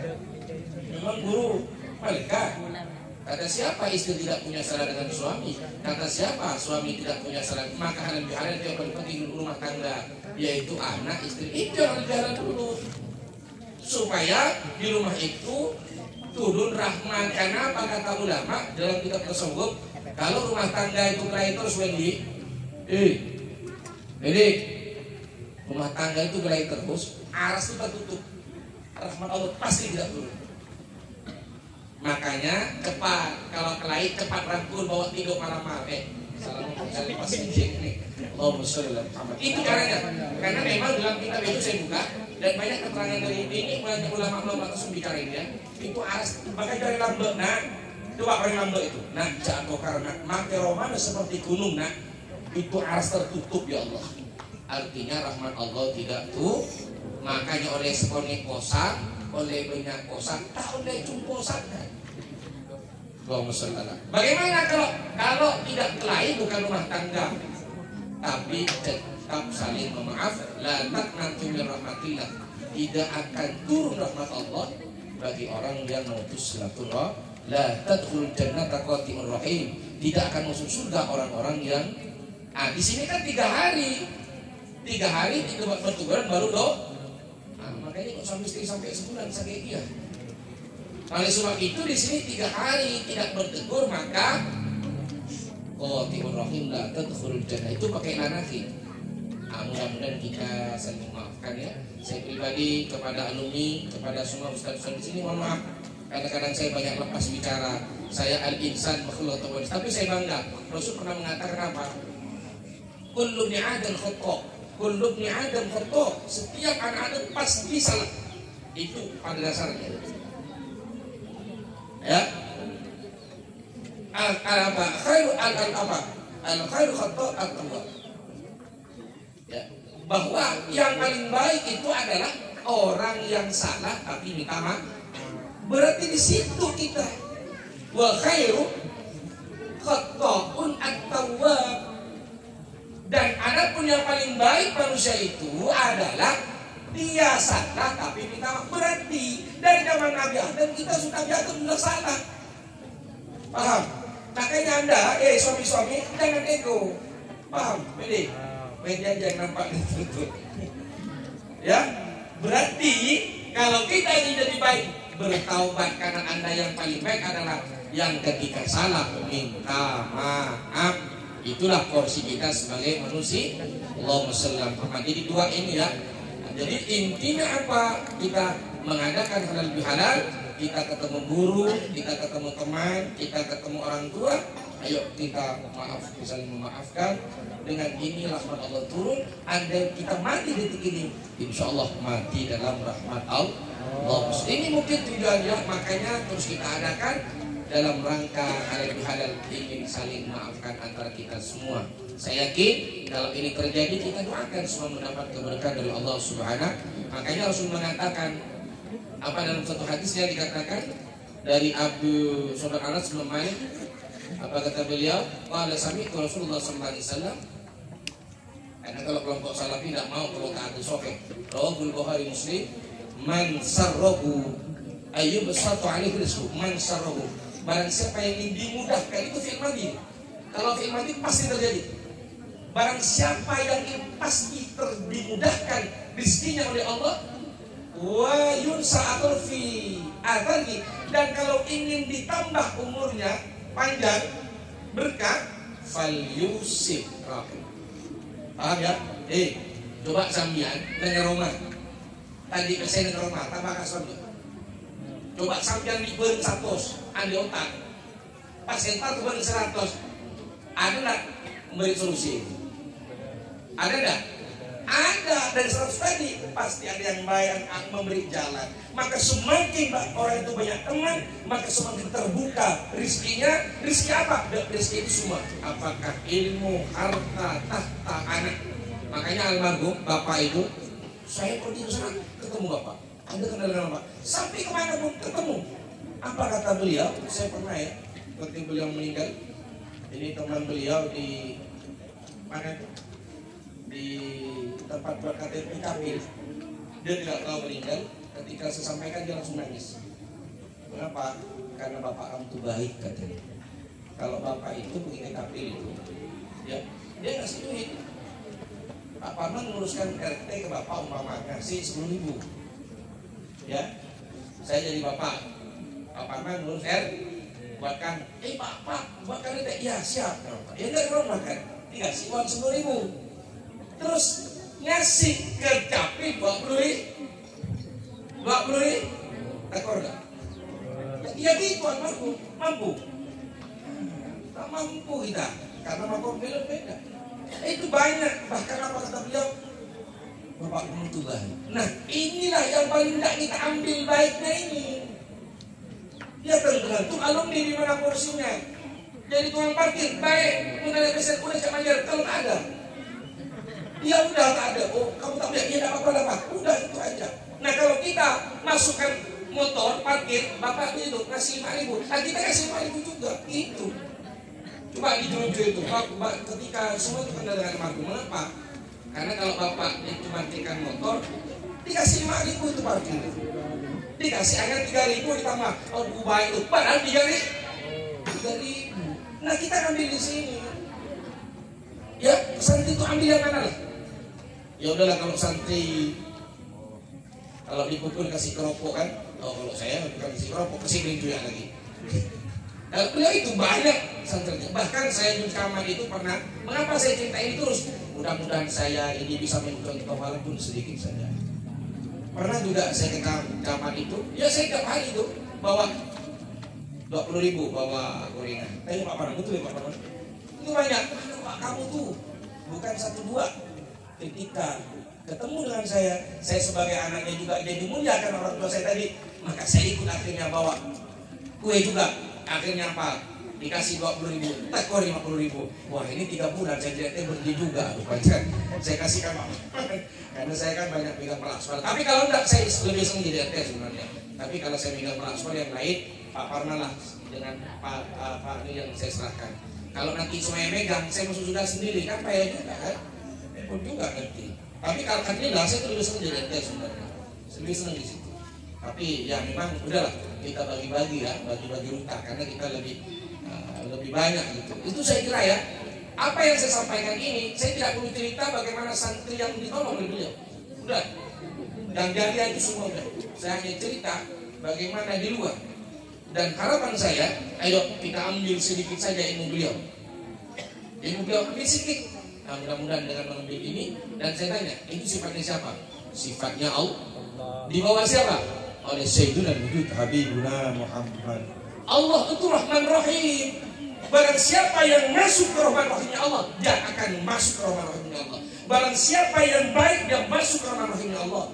Memang guru malaikat. Kata siapa istri tidak punya salah dengan suami? Kata siapa suami tidak punya salah? Maka halal bihalal itu yang paling penting di rumah tangga, yaitu anak istri. Itu yang halal bihalal dulu, supaya di rumah itu turun rahmat. Karena apa kata ulama dalam kitab tasawuf? Kalau rumah tangga itu kelahi terus Wendy, rumah tangga itu kelahi terus, aras itu tertutup, rahmat Allah pasti tidak turun. Makanya cepat, kalau kelahi cepat rangkul bawa tidur malam-malam. Assalamualaikum pas ini. Allahumma sholli ala Muhammad. Itu caranya. Karena memang dalam kitab itu saya buka dan banyak keterangan dari ini banyak ulama-ulama langsung bicara ini ya. Itu aras pakai dari lambe. Nah, coba pakai lambe itu. Nah, jatuh karena makai romana seperti gunung. Nah, itu aras tertutup ya Allah. Artinya rahmat Allah tidak tuh. Makanya oleh sekolah kosan, oleh banyak kosan, tak oleh cumposan kan. Bagaimana kalau tidak kelahi bukan rumah tangga, tapi tetap saling memaaf, la taqnatu min rahmatillah. Tidak akan turun rahmat Allah bagi orang yang memutus silaturahim. La tadkhulul jannata qati'ur rahim. Tidak akan masuk surga orang-orang yang di sini kan 3 hari. 3 hari tidak berteguran baru makanya kok suami istri sampai sebulan sakit dia. Oleh sebab itu di sini 3 hari tidak bertegur maka qati'ur rahim la tadkhulul jannah itu pakai lanafi. Mudah-mudahan kita saling memaafkan ya. Saya pribadi kepada alumni, kepada semua ustaz-ustaz di sini mohon maaf. Kadang-kadang saya banyak lepas bicara. Saya al-insan makhluk tawadis. Tapi saya bangga. Rasul pernah mengatakan apa? Kullu ibni Adam khata'. Kullu ibni Adam khata'. Setiap anak Adam pasti salah. Itu pada dasarnya. Ya. Al-khairu khata' at-tawwab. Ya. Bahwa yang paling baik itu adalah orang yang salah tapi minta maaf. Berarti di situ kita. Wal khairu khatta'un at-tawwab. Dan adapun yang paling baik manusia itu adalah dia salah tapi minta maaf. Berarti dari zaman Nabi Adam kita sudah jatuh sudah salah. Paham? Makanya Anda, suami-suami jangan ego. Paham? Pilih. Media jangan nampak ditutup. Ya, berarti kalau kita ingin jadi baik, bertaubat karena Anda yang paling baik adalah yang ketika salah minta maaf. Itulah porsi kita sebagai manusia. Allahumma shalli ala Muhammad. Jadi dua ini ya. Jadi intinya apa? Kita mengadakan halal bihalal. Kita ketemu guru, kita ketemu teman, kita ketemu orang tua. Ayo kita maaf, saling memaafkan. Dengan ini rahmat Allah turun. Andai kita mati detik ini, insya Allah mati dalam rahmat Allah. Ini mungkin tujuannya, makanya terus kita adakan dalam rangka halal bihalal, ingin saling maafkan antara kita semua. Saya yakin kalau ini terjadi, kita doakan semua mendapat keberkahan dari Allah Subhanahu. Makanya Rasul mengatakan apa dalam satu hadisnya dikatakan dari Abu Saudara Anas bin Malik, apa kata beliau? Qala sami'tu Rasulullah sallallahu alaihi wasallam. Karena kalau kelompok salafi tidak mau kalau taat sofek. Rawahul Bukhari Muslim, man sarrahu ayyubsatu alaihi rizqu, man sarrahu. Barang siapa yang ingin dimudahkan, itu fi'il madhi. Kalau fi'il madhi pasti terjadi. Barang siapa yang pasti dimudahkan rizkinya oleh Allah, wa yunsa'atul fi athari, dan kalau ingin ditambah umurnya panjang berkah, fal yusif rahim. Paham ya? Coba sambian dengan rumah. Tadi saya dengan rumah, tambah kasih. Coba sambian di ber 100, andi otak. Pas entar ke ber 100, ada nggak memberi solusi? Ada nggak? Ada. Dari 100 tadi pasti ada yang baik, yang memberi jalan. Maka semakin orang itu banyak teman, maka semakin terbuka rizkinya. Rizki apa? Rizki itu semua. Apakah ilmu, harta, tahta, anak. Makanya almarhum bapak itu, saya pergi ke sana ketemu bapak. Anda kenal dengan bapak. Sampai kemana pun ketemu. Apa kata beliau? Saya pernah ya, ketika beliau meninggal. Ini teman beliau di mana itu? Di tempat buat KTP Kapil. Dia tidak tahu meninggal. Ketika saya sampaikan dia langsung nangis. Kenapa? Karena bapak kamu itu baik katanya. Kalau bapak itu begini Kapil itu, ya dia ngasih duit. Pak Parman menguruskan RT ke bapak umpama ngasih 10.000. Ya, saya jadi bapak. Pak Parman ngurus buatkan. Pak buatkan RT. Ya siap. Ya enggak orang makan. Dikasih uang 10.000. Terus ngasih ke Capil 20.000, takor gak? Ya gitu almarhum, mampu. Tak mampu kita, karena mampu beda-beda. Itu banyak, bahkan apa kata beliau, bapak kamu itu baik. Nah inilah yang paling tidak kita ambil baiknya ini. Ya tergantung alumni di mana porsinya. Jadi tukang parkir baik, mengenai pesan udah cak manjar, kalau tak ada. Ya udah tak ada. Oh kamu tak punya, ya tidak apa-apa. Udah itu aja. Nah kalau kita masukkan motor parkir, bapak itu ngasih 5.000, nah kita kasih 5.000 juga. Itu. Coba dijual itu. Ketika semua itu kenal dengan mampu, mengapa? Karena kalau bapak itu parkirkan motor, dikasih 5.000 itu parkir. Dikasih hanya 3.000 ditambah. Oh baik itu. Padahal 3.000. Nah kita ambil di sini. Ya santri itu ambil yang mana lah. Ya udahlah kalau santri kalau dipukul kasih keropok kan. Oh kalau saya bukan kasih keropok, kasih rinjuan lagi. Kalau beliau itu banyak santrinya. Bahkan saya di kamar itu pernah. Mengapa saya cerita ini terus? Mudah-mudahan saya ini bisa mencontoh walaupun sedikit saja. Pernah juga saya ke kamar itu. Ya saya tiap hari itu bawa 20.000 bawa gorengan. Tanya Pak Parman, betul ya Pak Parman? Itu banyak. Mana Pak kamu tuh? Bukan 1-2. Ketika ketemu dengan saya sebagai anaknya juga jadi mulia karena orang tua saya tadi, maka saya ikut akhirnya bawa kue juga. Akhirnya apa? Dikasih 20.000, tekor 50.000. Wah ini 3 bulan saya jadi berhenti juga. Saya kasihkan Pak, karena saya kan banyak pegang pelaksanaan. Tapi kalau enggak saya lebih senang jadi RT sebenarnya. Tapi kalau saya megang transfer yang lain, Pak Parman lah dengan Pak ini yang saya serahkan. Kalau nanti semuanya megang, saya masuk sudah sendiri kan payah juga kan? Pun juga nanti. Tapi kalau alhamdulillah saya tuh lebih senang jadi RT sebenarnya. Lebih senang di situ. Tapi ya memang udahlah kita bagi-bagi ya, bagi-bagi rutah karena kita lebih banyak gitu. Itu saya kira ya. Apa yang saya sampaikan ini, saya tidak perlu cerita bagaimana santri yang ditolong oleh beliau. Udah. Dan jariah itu semua udah. Saya hanya cerita bagaimana di luar. Dan harapan saya, ayo kita ambil sedikit saja ilmu beliau. Ilmu beliau ambil sedikit. Nah, mudah-mudahan dengan mengambil ini. Dan saya tanya, itu sifatnya siapa? Sifatnya Allah. Di bawah siapa? Oleh Sayyiduna Wujud Habibuna Muhammad. Allah itu Rahman Rahim. Barang siapa yang masuk ke Rahman Rahimnya Allah, dia akan masuk ke Rahman Rahimnya Allah. Barang siapa yang baik, dia masuk ke Rahman Rahimnya Allah.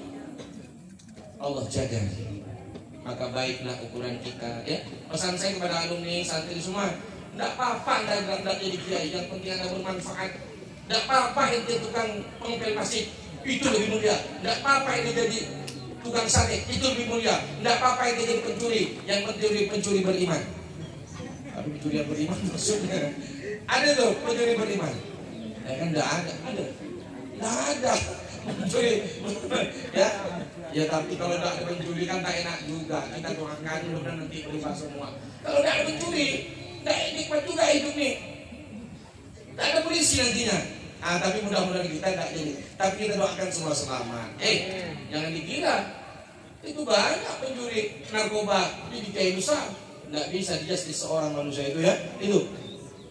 Allah jaga. Maka baiklah ukuran kita ya. Pesan saya kepada alumni santri semua, tidak apa-apa Anda jadi kiai, yang penting Anda bermanfaat. Tidak apa-apa ente tukang pengepel masjid, itu lebih mulia. Tidak apa-apa ente jadi tukang sate, itu lebih mulia. Tidak apa-apa ente jadi pencuri, yang penting pencuri beriman. Tapi pencuri yang beriman maksudnya ada tuh pencuri beriman. Ya kan tidak ada pencuri ya. Ya tapi kalau tidak ada pencuri kan tak enak juga. Kita doakan mudah-mudahan nanti berubah semua. Kalau tidak ada pencuri, tidak nikmat juga hidup nih. Tidak ada polisi nantinya. Tapi mudah-mudahan kita tidak jadi. Tapi kita doakan semua selamat. Jangan dikira itu banyak pencuri narkoba di kiai besar. Tidak bisa dijustis seorang manusia itu ya. Itu.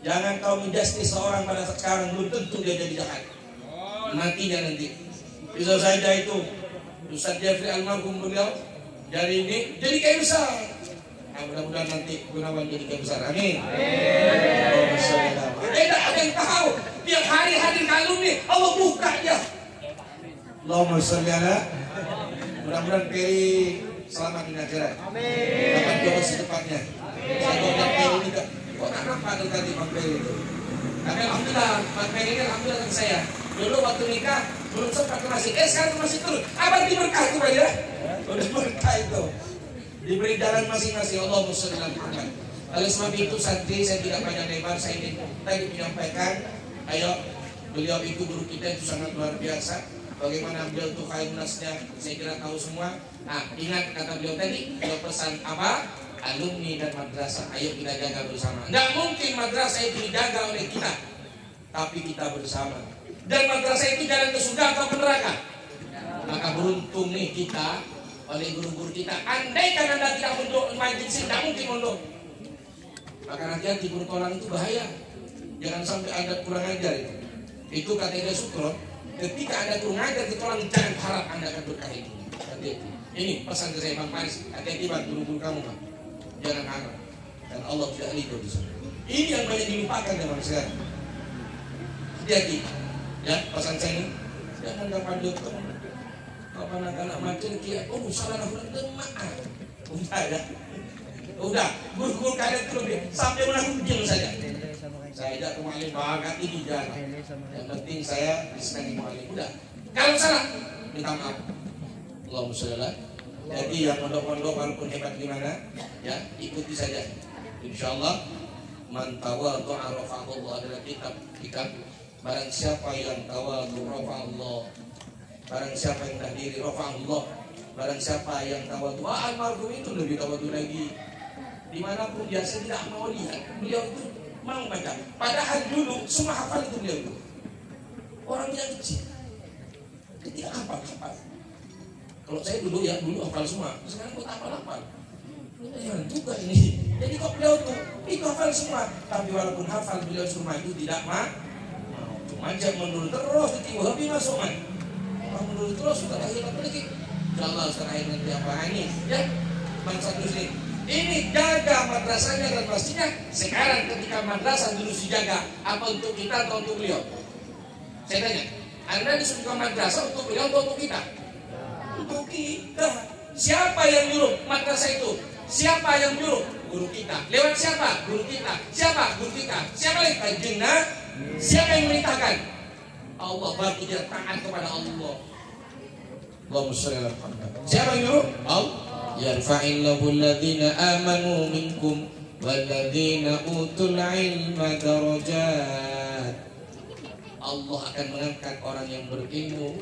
Jangan kau menjustis seorang pada sekarang, belum tentu dia jadi jahat. Nantinya nanti. Bisa saja itu Ustaz Jeffrey almarhum beliau dari ini jadi kiai besar. Mudah-mudahan nanti Gunawan jadi kiai besar. Amin. Tidak ada yang tahu. Tiap hari hadir alumni, Allah buka dia. Allahumma sholli ala. Mudah-mudahan Peri selamat di akhirat. Amin. Dapat jodoh secepatnya. Saya doakan Peri ini kok tak nampak tadi Bang Peri itu. Tapi alhamdulillah Bang Peri ini alhamdulillah dengan saya. Dulu waktu nikah belum sempat ke masjid. Sekarang ke masjid terus. Abang diberkah itu Pak ya. Udah berkah itu. Diberi jalan masing-masing. Allahumma sholli ala Muhammad. Oleh sebab itu santri saya tidak banyak lebar. Saya ingin tadi menyampaikan. Ayo, beliau itu guru kita itu sangat luar biasa. Bagaimana beliau itu khairun nasnya, saya kira tahu semua. Nah, ingat kata beliau tadi, beliau pesan apa? Alumni dan madrasah, ayo kita jaga bersama. Tidak mungkin madrasah itu dijaga oleh kita, tapi kita bersama. Dan madrasah itu jalan ke surga atau ke neraka. Maka beruntung nih kita oleh guru-guru kita. Andaikan Anda tidak mondok majlis, tidak mungkin mondok. Maka hati-hati guru tolak itu bahaya. Jangan sampai ada kurang ajar itu. Itu kata Ida Sukron. Ketika ada kurang ajar ditolak, jangan harap Anda akan berkah itu. Hati-hati. Ini pesan ke saya Bang Paris. Hati-hati Bang, guru-guru kamu Bang. Jangan harap. Dan Allah tidak ridho di sana. Ini yang banyak dilupakan zaman sekarang. Hati-hati. Ya, pesan saya ini. Jangan dapat dokter. Kapan anak-anak macam kia, salah nak maaf. Udah ya. Udah, guru-guru kalian terus sampai menang saja. Saya ajak ke mu'alim banget ini jalan. Yang penting saya disenangi mu'alim. Udah. Kalau salah, minta maaf. Allahumma sholli ala. Jadi yang pondok-pondok walaupun hebat gimana, ya ikuti saja. Insyaallah man tawadhu'a rafa'ahu Allah adalah kitab. Barang siapa yang tawadhu rafa'allah. Barang siapa yang berdiri rafa'allah. Barang siapa yang tawadhu, almarhum itu lebih tawadhu lagi. Dimanapun dia, saya tidak mau lihat beliau itu mau baca. Padahal dulu semua hafal itu beliau itu. Orang yang kecil dia tidak hafal. Kalau saya dulu hafal semua. Sekarang kok hafal. Ini juga ini. Jadi kok beliau itu hafal semua. Tapi walaupun hafal beliau semua itu tidak mau. Macam menurut terus itu habis masuk man. Menurut terus sudah akhir apa lagi? Insyaallah setelah nanti apa ini ya bangsa muslim. Ini jaga madrasahnya dan pastinya sekarang ketika madrasah dulu dijaga, apa untuk kita atau untuk beliau? Saya tanya, Anda disuruh ke madrasah untuk beliau atau untuk kita? Untuk kita. Siapa yang nyuruh madrasah itu? Siapa yang nyuruh? Guru kita. Lewat siapa? Guru kita. Siapa? Guru kita. Siapa lagi? Kanjengna? Siapa yang memerintahkan? Allah, berarti dia taat kepada Allah. Allahumma sholli ala Muhammad. Siapa yang nyuruh? Allah. yarfa'illahu alladhina amanu minkum walladzina utul ilma darajat. Allah akan mengangkat orang yang berilmu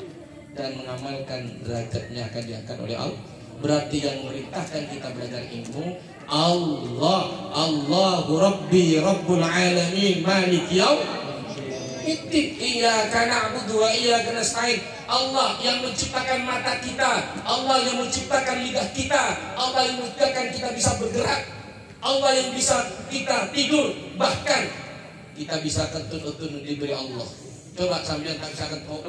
dan mengamalkan, derajatnya akan diangkat oleh Allah. Berarti yang memerintahkan kita belajar ilmu Allah. Allahu Rabbi Rabbul Alamin Malik Yaumiddin. Iyyaka na'budu wa iyyaka nasta'in. Allah yang menciptakan mata kita, Allah yang menciptakan lidah kita, Allah yang menciptakan kita bisa bergerak, Allah yang bisa kita tidur, bahkan kita bisa kentun-kentun diberi Allah. Coba sambil tak bisa kentun,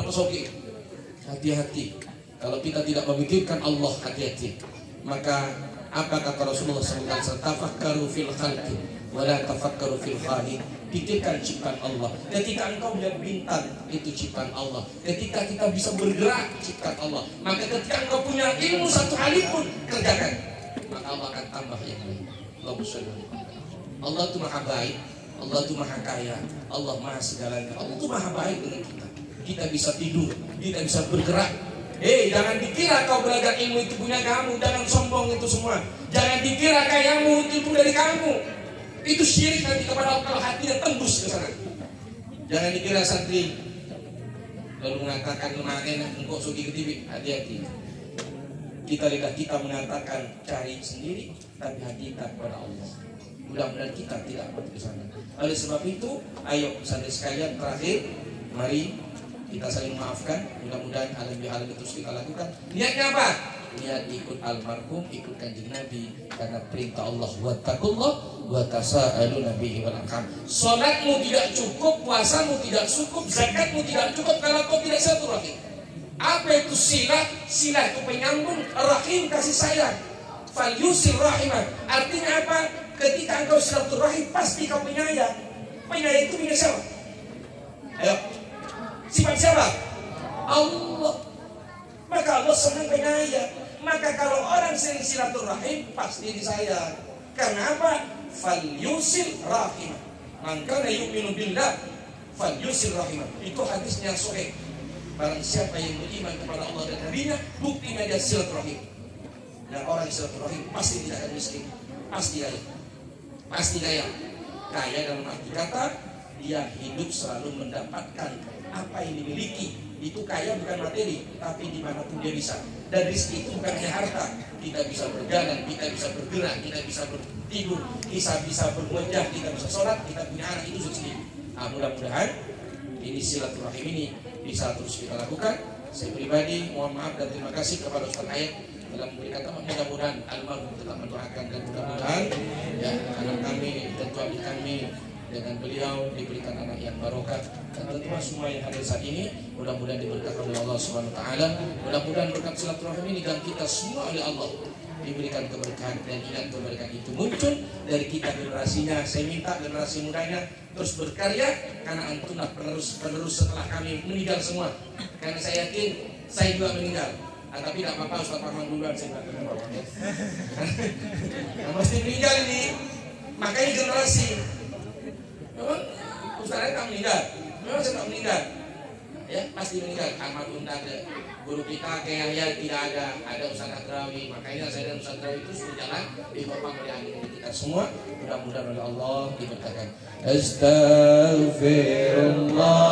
hati-hati. Kalau kita tidak memikirkan Allah, hati-hati. Maka apa kata Rasulullah SAW? Tafakkaru fil khalqi wa la tafakkaru fil khaliq. Pikirkan ciptaan Allah. Ketika engkau melihat bintang, itu ciptaan Allah. Ketika kita bisa bergerak, ciptaan Allah. Maka ketika engkau punya ilmu satu kali pun, kerjakan, maka Allah akan tambah yang lain. Allah itu maha baik, Allah itu maha kaya, Allah maha segalanya. Allah itu maha baik dengan kita. Kita bisa tidur, kita bisa bergerak. Jangan dikira kau belajar ilmu itu punya kamu. Jangan sombong itu semua. Jangan dikira kayamu itu dari kamu. Itu syirik nanti kepada Allah kalau hatinya tembus ke sana. Jangan dikira santri lalu mengatakan kemarin engkau sugi ke TV. Hati-hati. Lidah kita mengatakan cari sendiri, tapi hati kita kepada Allah. Mudah-mudahan kita tidak mati ke sana. Oleh sebab itu, ayo santri sekalian, terakhir, mari kita saling maafkan. Mudah-mudahan hal itu terus kita lakukan. Niatnya apa? Niat ikut almarhum, ikut kanjeng Nabi, karena perintah Allah wattaqullah wa tasaaluna bihi wal arham. Salatmu tidak cukup, puasamu tidak cukup, zakatmu tidak cukup kalau kau tidak silaturahim. Apa itu silah? Silah itu penyambung, rahim kasih sayang. Fal yusil rahimah. Artinya apa? Ketika engkau silaturahim pasti kau penyayang. Penyayang itu punya siapa? Ayo. Sifat siapa? Allah. Maka Allah senang penyayang. Maka kalau orang sering silaturahim pasti disayang. Karena apa? Fal yusil rahimah. Man kana yu'minu billah fal yusil rahimah. Itu hadisnya sahih. Barang siapa yang beriman kepada Allah dan Nabi-Nya, buktinya dia silaturahim. Dan orang silaturahim pasti tidak akan miskin. Pasti kaya. Pasti kaya. Kaya dalam arti kata dia hidup selalu mendapatkan apa yang dimiliki. Itu kaya bukan materi, tapi dimanapun dia bisa. Dan rezeki itu bukan hanya harta. Kita bisa berjalan, kita bisa bergerak, kita bisa bertidur, kita bisa berwajah, kita bisa sholat, kita punya anak, itu rezeki. Nah, mudah-mudahan ini silaturahim ini bisa terus kita lakukan. Saya pribadi mohon maaf dan terima kasih kepada Ustaz Ayat dalam memberikan teman. Mudah-mudahan almarhum tetap mendoakan, dan mudah-mudahan ya anak kami, tentu adik kami dengan beliau diberikan anak yang barokah, dan tentu semua yang hadir saat ini mudah-mudahan diberkati oleh Allah Subhanahu wa taala. Mudah-mudahan berkat silaturahim ini dan kita semua oleh Allah diberikan keberkahan, dan ingat keberkahan itu muncul dari kita generasinya. Saya minta generasi mudanya terus berkarya, karena antumlah penerus setelah kami meninggal semua. Karena saya yakin saya juga meninggal. Tapi tidak apa-apa, Ustaz Parman duluan, saya tidak kenal bapaknya. Mesti meninggal ini. Makanya generasi. Memang Ustaz tak meninggal. Memang saya tak meninggal. Ya, pasti meninggal. Almarhum tak ada. Guru kita kayak Yahya tidak ada. Ada Ustaz Adrawi. Makanya saya dan Ustaz Adrawi itu berjalan di bawah oleh kita semua. Mudah-mudahan oleh Allah diberkatkan. Astaghfirullah.